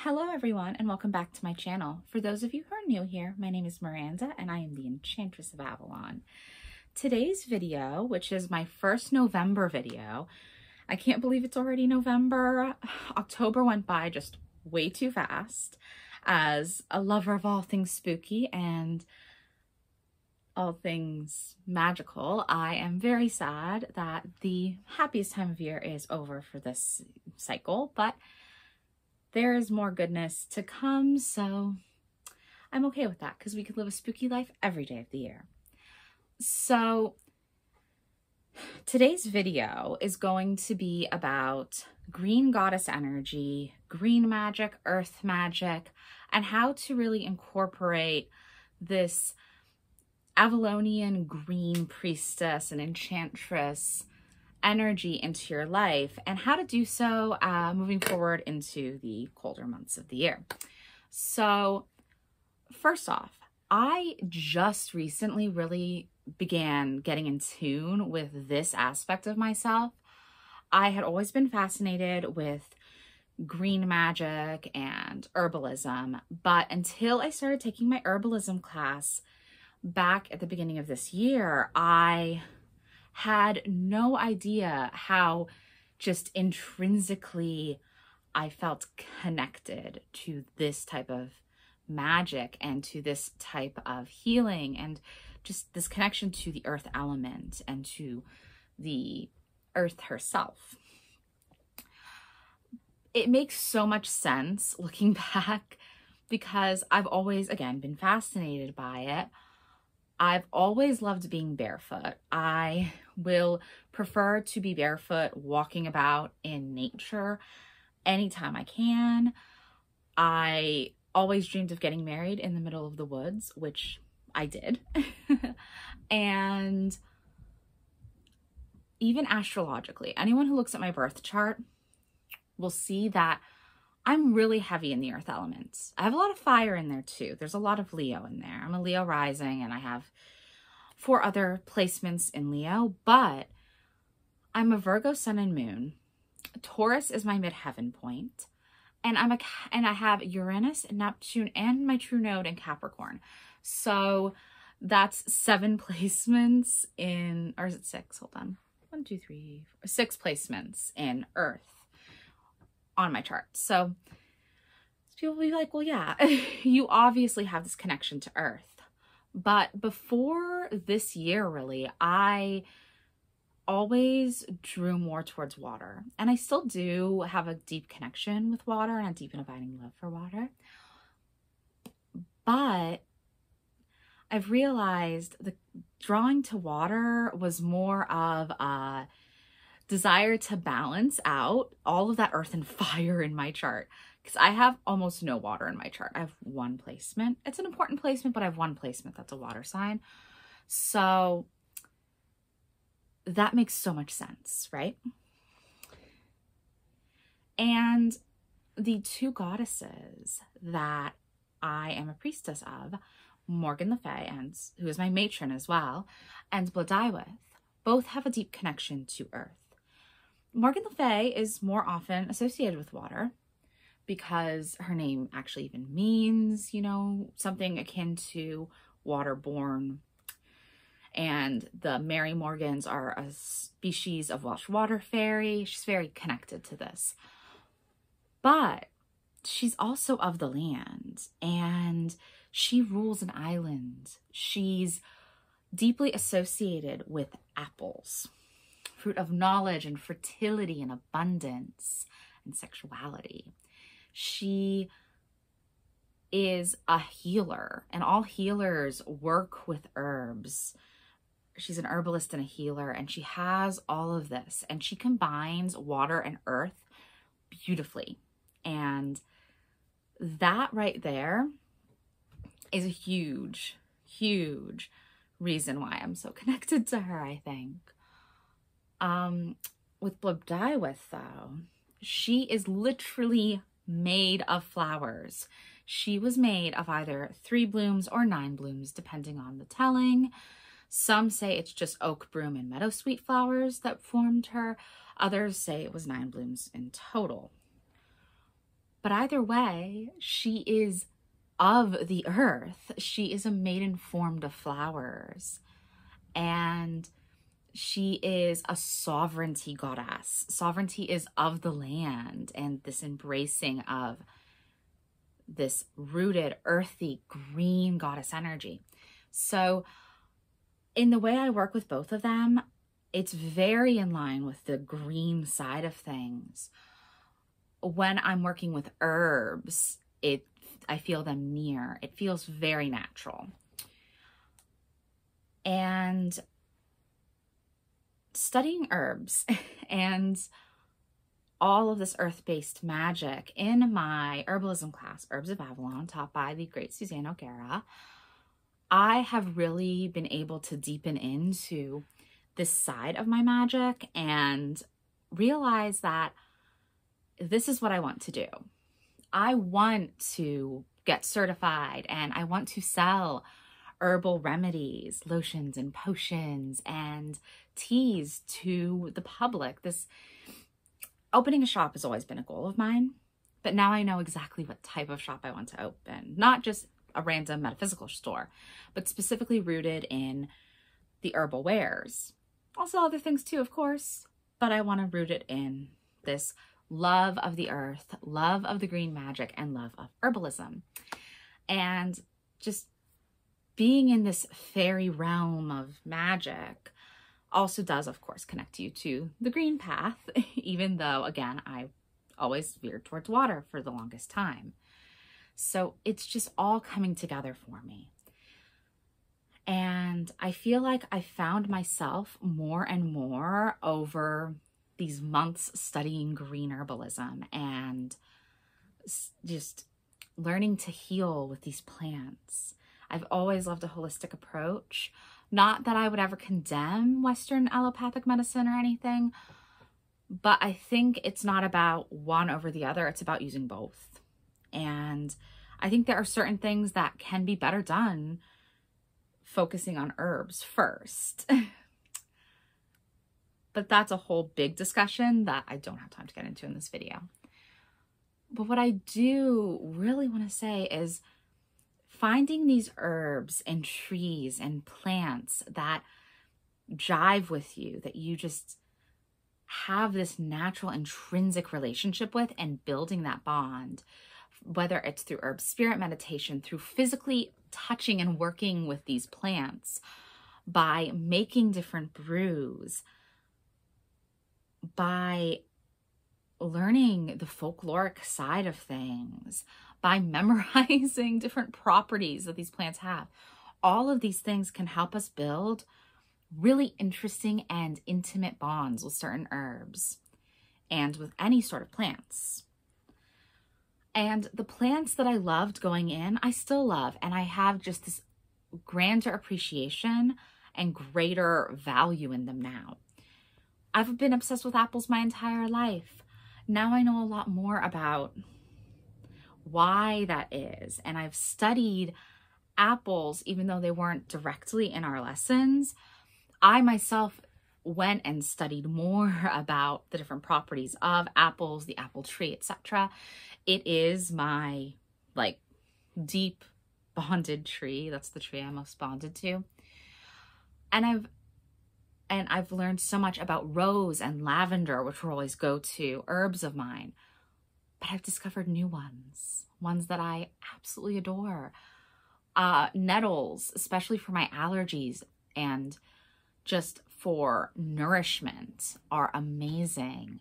Hello everyone and welcome back to my channel. For those of you who are new here, my name is Miranda and I am the Enchantress of Avalon. Today's video, which is my first November video, I can't believe it's already November. October went by just way too fast. As a lover of all things spooky and all things magical, I am very sad that the happiest time of year is over for this cycle, but there is more goodness to come, so I'm okay with that because we could live a spooky life every day of the year. So today's video is going to be about green goddess energy, green magic, earth magic, and how to really incorporate this Avalonian green priestess and enchantress energy into your life, and how to do so moving forward into the colder months of the year. So first off, I just recently really began getting in tune with this aspect of myself. I had always been fascinated with green magic and herbalism, but until I started taking my herbalism class back at the beginning of this year, I had no idea how just intrinsically I felt connected to this type of magic and to this type of healing and just this connection to the earth element and to the earth herself. It makes so much sense looking back because I've always, again, been fascinated by it. I've always loved being barefoot. I will prefer to be barefoot walking about in nature anytime I can. I always dreamed of getting married in the middle of the woods, which I did. And even astrologically, anyone who looks at my birth chart will see that I'm really heavy in the earth elements. I have a lot of fire in there too. There's a lot of Leo in there. I'm a Leo rising and I have 4 other placements in Leo, but I'm a Virgo sun and moon. Taurus is my midheaven point, and I have Uranus, Neptune, and my true node in Capricorn. So that's 7 placements in, or is it 6? Hold on. 1, 2, 3, 4, 6 placements in Earth on my chart. So people will be like, well, yeah, you obviously have this connection to Earth. But before this year, really, I always drew more towards water. And I still do have a deep connection with water and a deep and abiding love for water. But I've realized the drawing to water was more of a desire to balance out all of that earth and fire in my chart, because I have almost no water in my chart. I have 1 placement. It's an important placement, but I have 1 placement that's a water sign. So that makes so much sense, right? And the 2 goddesses that I am a priestess of, Morgan the Fae, and who is my matron as well, and Blodaiwith, both have a deep connection to earth. Morgan the Fae is more often associated with water because her name actually even means, you know, something akin to waterborne. And the Mary Morgans are a species of Welsh water fairy. She's very connected to this. But she's also of the land and she rules an island. She's deeply associated with apples, fruit of knowledge and fertility and abundance and sexuality. She is a healer, and all healers work with herbs. She's an herbalist and a healer, and she has all of this, and she combines water and earth beautifully. And that right there is a huge, huge reason why I'm so connected to her, I think. With Blodaiwith, though, she is literally made of flowers. She was made of either 3 blooms or 9 blooms, depending on the telling. Some say it's just oak, broom, and meadowsweet flowers that formed her. Others say it was 9 blooms in total. But either way, she is of the earth. She is a maiden formed of flowers. And she is a sovereignty goddess. Sovereignty is of the land, and this embracing of this rooted, earthy, green goddess energy. So in the way I work with both of them, it's very in line with the green side of things. When I'm working with herbs, I feel them near. It feels very natural. And studying herbs and all of this earth-based magic in my herbalism class, Herbs of Avalon, taught by the great Suzanne O'Gara, I have really been able to deepen into this side of my magic and realize that this is what I want to do. I want to get certified and I want to sell herbal remedies, lotions and potions and teas to the public. Opening a shop has always been a goal of mine, but now I know exactly what type of shop I want to open. Not just a random metaphysical store, but specifically rooted in the herbal wares. Also other things too, of course, but I want to root it in this love of the earth, love of the green magic, and love of herbalism. And just being in this fairy realm of magic also does, of course, connect you to the green path, even though, again, I always veered towards water for the longest time. So it's just all coming together for me. And I feel like I found myself more and more over these months studying green herbalism and just learning to heal with these plants. I've always loved a holistic approach. Not that I would ever condemn Western allopathic medicine or anything, but I think it's not about one over the other. It's about using both. And I think there are certain things that can be better done focusing on herbs first. But that's a whole big discussion that I don't have time to get into in this video. But what I do really want to say is finding these herbs and trees and plants that jive with you, that you just have this natural intrinsic relationship with, and building that bond, whether it's through herb spirit meditation, through physically touching and working with these plants, by making different brews, by learning the folkloric side of things, by memorizing different properties that these plants have. All of these things can help us build really interesting and intimate bonds with certain herbs and with any sort of plants. And the plants that I loved going in, I still love, and I have just this grander appreciation and greater value in them now. I've been obsessed with apples my entire life. Now I know a lot more about why that is. And I've studied apples, even though they weren't directly in our lessons. I myself went and studied more about the different properties of apples, the apple tree, etc. It is my deep bonded tree. That's the tree I'm most bonded to. And I've learned so much about rose and lavender, which were always go-to herbs of mine. But I've discovered new ones that I absolutely adore. Nettles, especially for my allergies and just for nourishment, are amazing.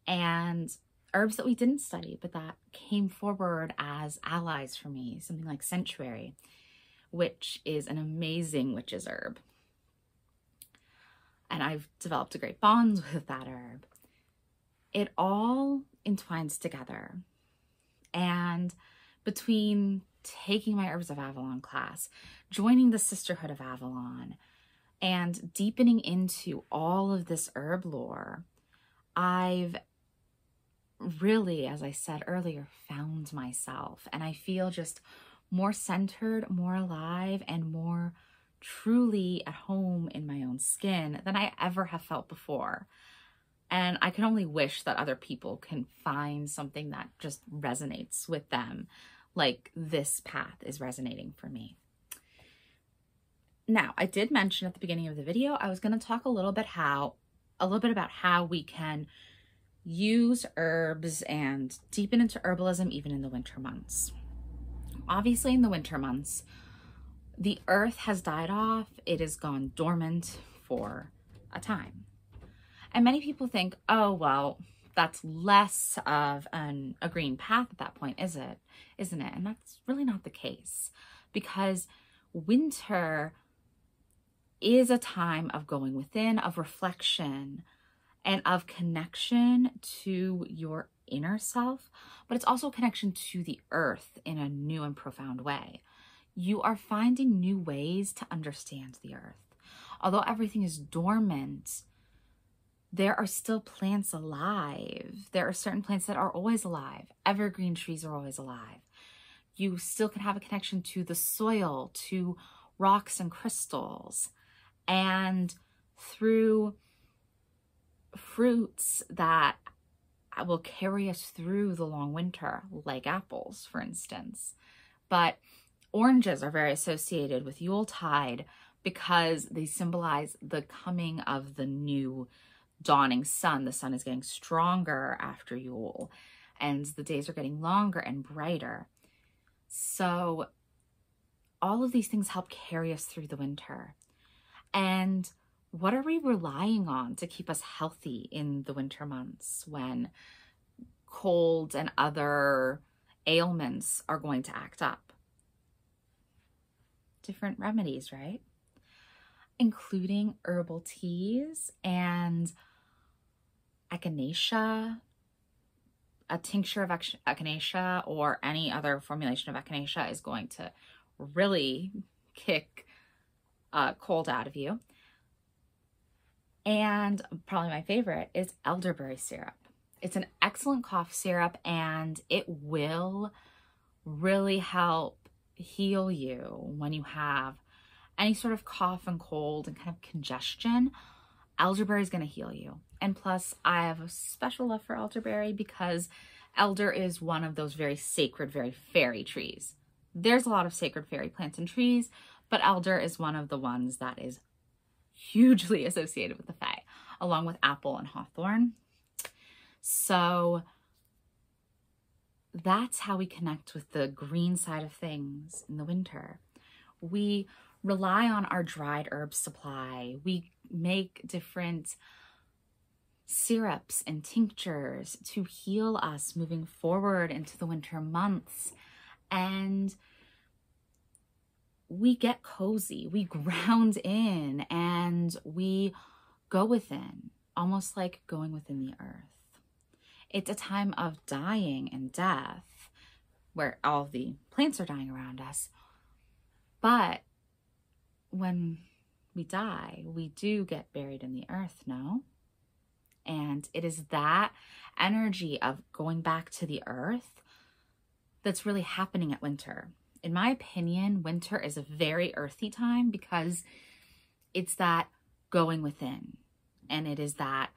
And herbs that we didn't study, but that came forward as allies for me, something like centuary, which is an amazing witch's herb. And I've developed a great bond with that herb. It all entwines together. And between taking my Herbs of Avalon class, joining the Sisterhood of Avalon, and deepening into all of this herb lore, I've really, as I said earlier, found myself. And I feel just more centered, more alive, and more truly at home in my own skin than I ever have felt before. And I can only wish that other people can find something that just resonates with them, like this path is resonating for me. Now, I did mention at the beginning of the video, I was going to talk a little bit about how we can use herbs and deepen into herbalism even in the winter months. Obviously, in the winter months, the earth has died off. It has gone dormant for a time. And many people think, oh, well, that's less of a green path at that point, isn't it? And that's really not the case, because winter is a time of going within, of reflection, and of connection to your inner self, but it's also a connection to the earth in a new and profound way. You are finding new ways to understand the earth. Although everything is dormant, there are still plants alive. There are certain plants that are always alive. Evergreen trees are always alive. You still can have a connection to the soil, to rocks and crystals, and through fruits that will carry us through the long winter, like apples, for instance. But oranges are very associated with Yuletide because they symbolize the coming of the new dawning sun. The sun is getting stronger after Yule, and the days are getting longer and brighter. So all of these things help carry us through the winter. And what are we relying on to keep us healthy in the winter months when cold and other ailments are going to act up? Different remedies, right? Including herbal teas and echinacea, a tincture of echinacea or any other formulation of echinacea is going to really kick cold out of you. And probably my favorite is elderberry syrup. It's an excellent cough syrup, and it will really help heal you when you have any sort of cough and cold and kind of congestion. Elderberry is going to heal you. And plus, I have a special love for elderberry because elder is one of those very sacred, very fairy trees. There's a lot of sacred fairy plants and trees, but elder is one of the ones that is hugely associated with the fae, along with apple and hawthorn. So that's how we connect with the green side of things in the winter. We rely on our dried herb supply. We make different syrups and tinctures to heal us moving forward into the winter months. And we get cozy, we ground in, and we go within, almost like going within the earth. It's a time of dying and death, where all the plants are dying around us. But when we die, we do get buried in the earth, no? And it is that energy of going back to the earth that's really happening at winter. In my opinion, winter is a very earthy time because it's that going within, and it is that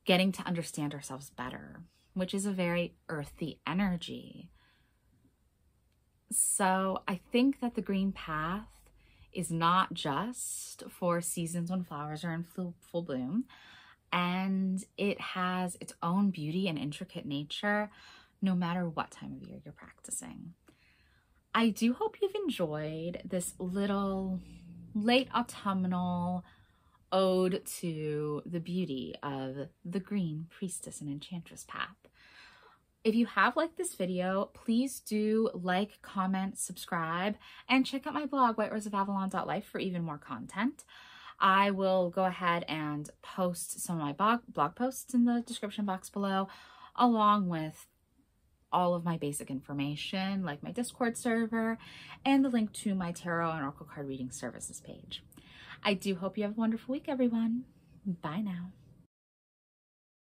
getting to understand ourselves better, which is a very earthy energy. So I think that the green path is not just for seasons when flowers are in full bloom, and it has its own beauty and intricate nature no matter what time of year you're practicing. I do hope you've enjoyed this little late autumnal ode to the beauty of the green priestess and enchantress path. If you have liked this video, please do like, comment, subscribe, and check out my blog, whiteroseofavalon.life, for even more content. I will go ahead and post some of my blog posts in the description box below, along with all of my basic information, like my Discord server and the link to my tarot and oracle card reading services page. I do hope you have a wonderful week, everyone. Bye now.